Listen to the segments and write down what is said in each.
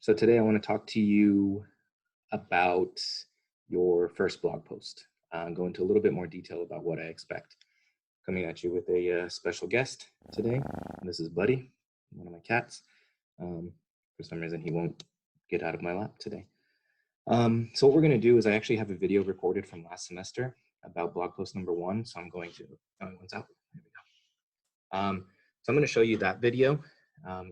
So today I want to talk to you about your first blog post. Go into a little bit more detail about what I expect. Coming at you with a special guest today. This is Buddy, one of my cats. For some reason, he won't get out of my lap today. So what we're going to do is I actually have a video recorded from last semester about blog post number 1. So I'm going to, one's out. There we go. So I'm going to show you that video.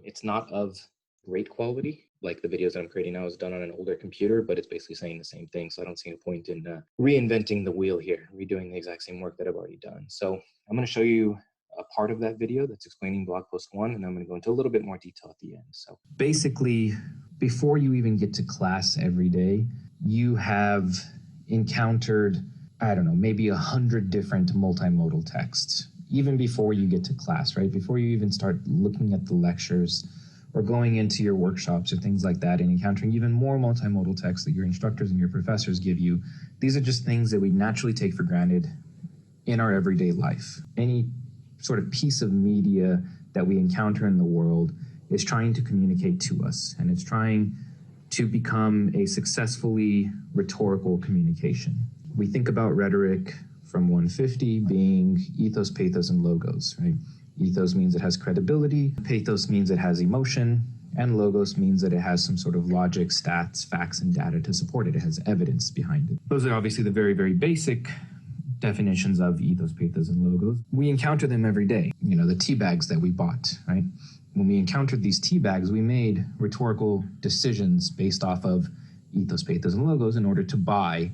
It's not of great quality. Like the videos that I'm creating now is done on an older computer, but it's basically saying the same thing. So I don't see a point in reinventing the wheel here, redoing the exact same work that I've already done. So I'm going to show you a part of that video that's explaining blog post 1, and I'm going to go into a little bit more detail at the end. So basically, before you even get to class every day, you have encountered, I don't know, maybe 100 different multimodal texts, even before you get to class, right? Before you even start looking at the lectures or going into your workshops or things like that and encountering even more multimodal text that your instructors and your professors give you. These are just things that we naturally take for granted in our everyday life. Any sort of piece of media that we encounter in the world is trying to communicate to us, and it's trying to become a successfully rhetorical communication. We think about rhetoric from 150 being ethos, pathos, and logos, right? Ethos means it has credibility, pathos means it has emotion, and logos means that it has some sort of logic, stats, facts, and data to support it. It has evidence behind it. Those are obviously the very, very basic definitions of ethos, pathos, and logos. We encounter them every day. You know, the tea bags that we bought, right? When we encountered these tea bags, we made rhetorical decisions based off of ethos, pathos, and logos in order to buy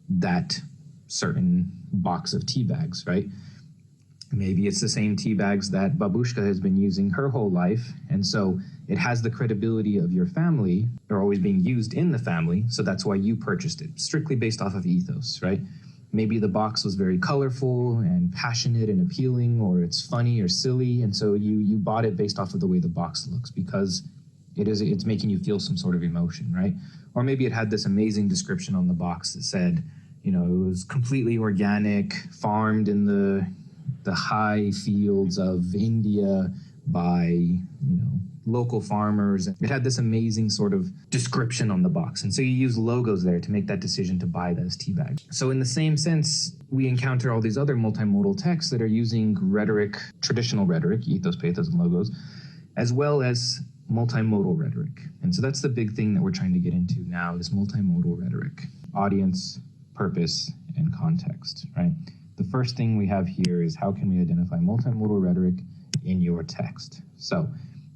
that certain box of tea bags, right? Maybe it's the same tea bags that Babushka has been using her whole life, and so it has the credibility of your family. They're always being used in the family, so that's why you purchased it, strictly based off of ethos, right? Maybe the box was very colorful and passionate and appealing, or it's funny or silly, and so you bought it based off of the way the box looks because it's making you feel some sort of emotion, right? Or maybe it had this amazing description on the box that said, you know, it was completely organic, farmed in the high fields of India by, you know, local farmers. It had this amazing sort of description on the box. And so you use logos there to make that decision to buy those tea bags. So in the same sense, we encounter all these other multimodal texts that are using rhetoric, traditional rhetoric, ethos, pathos, and logos, as well as multimodal rhetoric. And so that's the big thing that we're trying to get into now is multimodal rhetoric, audience, purpose, and context, right? The first thing we have here is how can we identify multimodal rhetoric in your text? So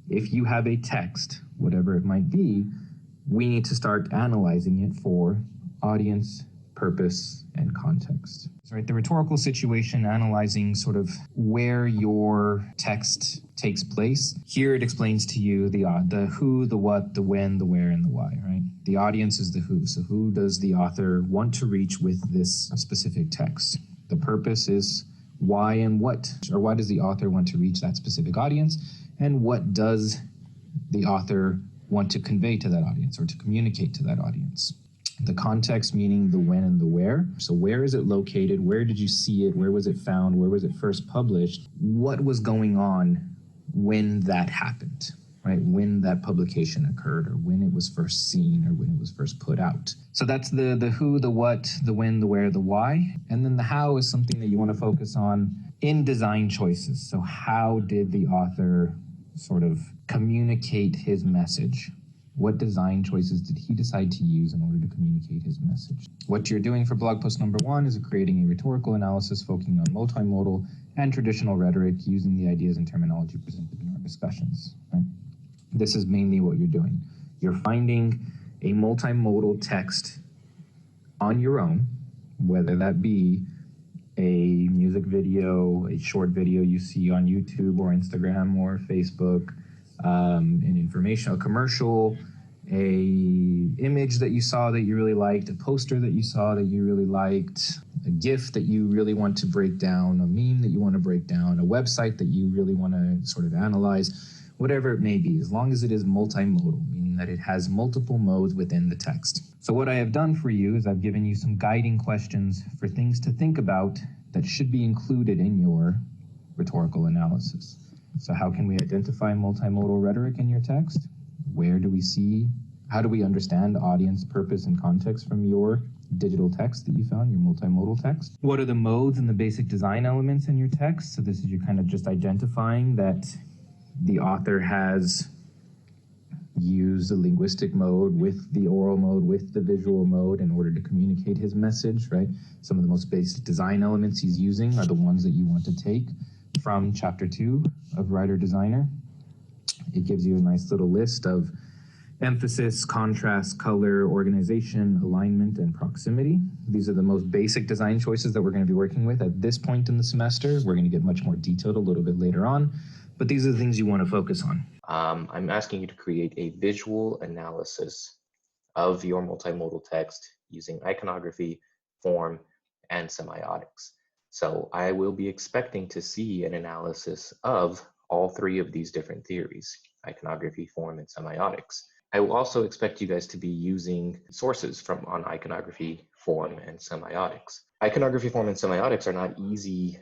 if you have a text, whatever it might be, we need to start analyzing it for audience, purpose, and context. Right, the rhetorical situation, analyzing sort of where your text takes place. Here it explains to you the who, the what, the when, the where, and the why, right? The audience is the who. So who does the author want to reach with this specific text? The purpose is why and what, or why does the author want to reach that specific audience? And what does the author want to convey to that audience or to communicate to that audience? The context meaning the when and the where. So where is it located? Where did you see it? Where was it found? Where was it first published? What was going on when that happened, right? When that publication occurred, or when it was first seen, or when it was first put out. So that's the who, the what, the when, the where, the why. And then the how is something that you want to focus on in design choices. So how did the author sort of communicate his message? What design choices did he decide to use in order to communicate his message? What you're doing for blog post number 1 is creating a rhetorical analysis focusing on multimodal and traditional rhetoric using the ideas and terminology presented in our discussions. Right? This is mainly what you're doing. You're finding a multimodal text on your own, whether that be a music video, a short video you see on YouTube or Instagram or Facebook, an informational commercial, a image that you saw that you really liked, a poster that you saw that you really liked, a GIF that you really want to break down, a meme that you want to break down, a website that you really want to sort of analyze, whatever it may be, as long as it is multimodal, meaning that it has multiple modes within the text. So what I have done for you is I've given you some guiding questions for things to think about that should be included in your rhetorical analysis. So how can we identify multimodal rhetoric in your text? Where do we see How do we understand audience, purpose, and context from your digital text that you found, your multimodal text? What are the modes and the basic design elements in your text? So this is you kind of just identifying that the author has used the linguistic mode with the oral mode, with the visual mode in order to communicate his message, right? Some of the most basic design elements he's using are the ones that you want to take from chapter 2 of Writer Designer. It gives you a nice little list of emphasis, contrast, color, organization, alignment, and proximity. These are the most basic design choices that we're going to be working with at this point in the semester. We're going to get much more detailed a little bit later on, but these are the things you want to focus on. I'm asking you to create a visual analysis of your multimodal text using iconography, form, and semiotics. So I will be expecting to see an analysis of all three of these different theories, iconography, form, and semiotics. I will also expect you guys to be using sources from on iconography, form, and semiotics. Iconography, form, and semiotics are not easy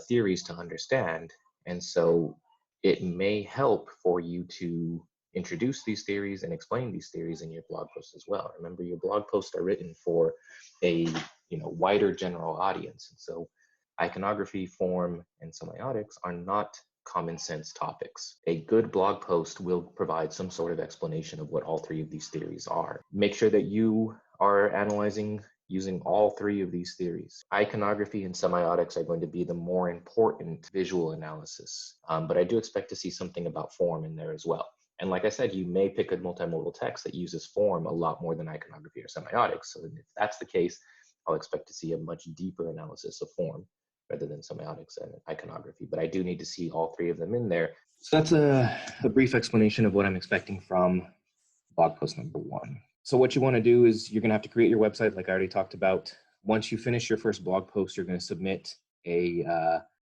theories to understand, and so it may help for you to introduce these theories and explain these theories in your blog post as well. Remember, your blog posts are written for a wider general audience, and so iconography, form, and semiotics are not common sense topics. A good blog post will provide some sort of explanation of what all three of these theories are. Make sure that you are analyzing using all three of these theories. Iconography and semiotics are going to be the more important visual analysis, but I do expect to see something about form in there as well. And like I said, you may pick a multimodal text that uses form a lot more than iconography or semiotics. So if that's the case, I'll expect to see a much deeper analysis of form rather than semiotics and iconography. But I do need to see all three of them in there. So that's a brief explanation of what I'm expecting from blog post number 1. So what you want to do is you're going to have to create your website like I already talked about. Once you finish your first blog post, you're going to submit a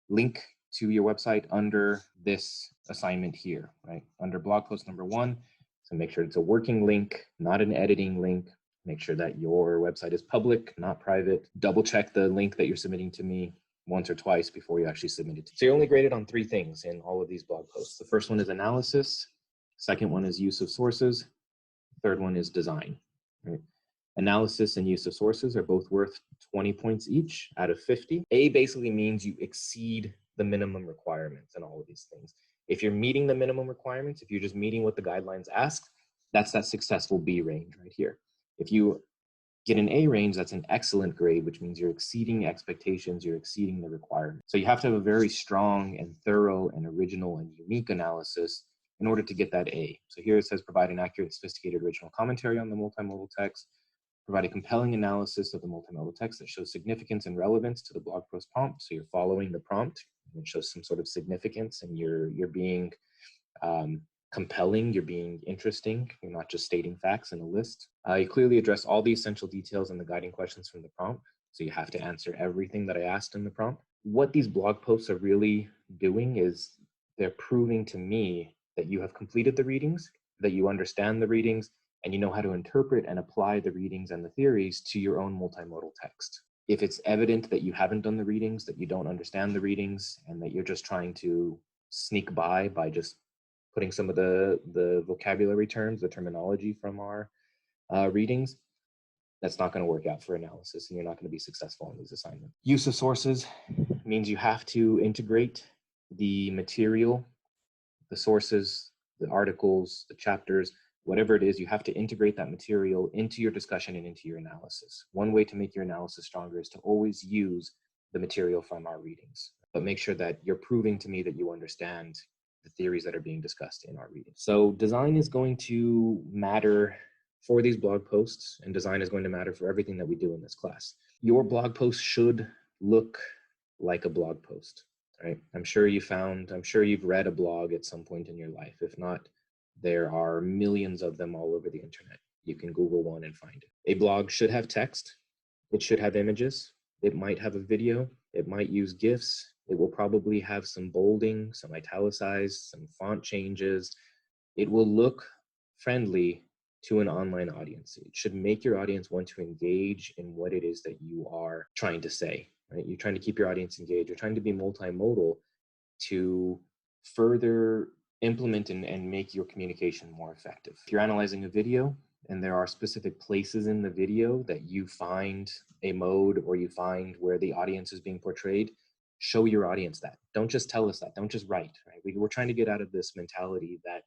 link to your website under this assignment here, right? Under blog post number 1. So make sure it's a working link, not an editing link. Make sure that your website is public, not private. Double check the link that you're submitting to me once or twice before you actually submit it. So you're only graded on 3 things in all of these blog posts. The first one is analysis. Second one is use of sources. Third one is design. Right? Analysis and use of sources are both worth 20 points each out of 50. A basically means you exceed the minimum requirements and all of these things. If you're meeting the minimum requirements, if you're just meeting what the guidelines ask, that's that successful B range right here. If you get an A range, that's an excellent grade, which means you're exceeding expectations, you're exceeding the requirements. So you have to have a very strong and thorough and original and unique analysis in order to get that A. So here it says provide an accurate, sophisticated original commentary on the multimodal text, provide a compelling analysis of the multimodal text that shows significance and relevance to the blog post prompt. So you're following the prompt, and it shows some sort of significance, and you're being compelling, you're being interesting, you're not just stating facts in a list. You clearly address all the essential details and the guiding questions from the prompt, so you have to answer everything that I asked in the prompt. What these blog posts are really doing is they're proving to me that you have completed the readings, that you understand the readings, and you know how to interpret and apply the readings and the theories to your own multimodal text. If it's evident that you haven't done the readings, that you don't understand the readings, and that you're just trying to sneak by just putting some of the vocabulary terms, the terminology from our readings, that's not going to work out for analysis, and you're not going to be successful in these assignments. Use of sources means you have to integrate the material, the sources, the articles, the chapters, whatever it is, you have to integrate that material into your discussion and into your analysis. One way to make your analysis stronger is to always use the material from our readings, but make sure that you're proving to me that you understand the theories that are being discussed in our reading. So design is going to matter for these blog posts, and design is going to matter for everything that we do in this class. Your blog post should look like a blog post, right? I'm sure you've read a blog at some point in your life. If not, there are millions of them all over the internet. You can Google one and find it. A blog should have text. It should have images. It might have a video. It might use GIFs. It will probably have some bolding, some italicized, some font changes. It will look friendly to an online audience. It should make your audience want to engage in what it is that you are trying to say, right? You're trying to keep your audience engaged. You're trying to be multimodal to further implement and make your communication more effective. If you're analyzing a video, and there are specific places in the video that you find a mode or you find where the audience is being portrayed, show your audience that. Don't just tell us that. Don't just write, right? We're trying to get out of this mentality that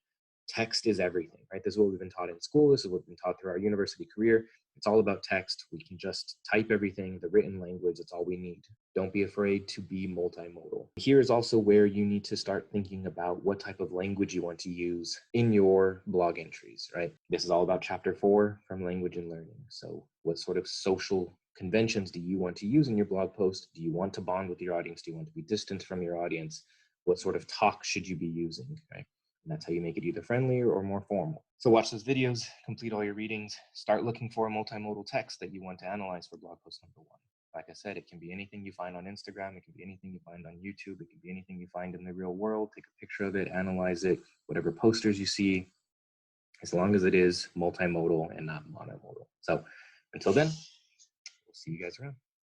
text is everything, right? This is what we've been taught in school. This is what we've been taught through our university career. It's all about text. We can just type everything, the written language, it's all we need. Don't be afraid to be multimodal. Here is also where you need to start thinking about what type of language you want to use in your blog entries, right? This is all about chapter 4 from Language and Learning. So what sort of social conventions do you want to use in your blog post? Do you want to bond with your audience? Do you want to be distant from your audience? What sort of talk should you be using, right? And that's how you make it either friendlier or more formal. So watch those videos, complete all your readings, start looking for a multimodal text that you want to analyze for blog post number 1. Like I said, it can be anything you find on Instagram, it can be anything you find on YouTube, it can be anything you find in the real world. Take a picture of it, analyze it, whatever posters you see, as long as it is multimodal and not monomodal. So until then, we'll see you guys around.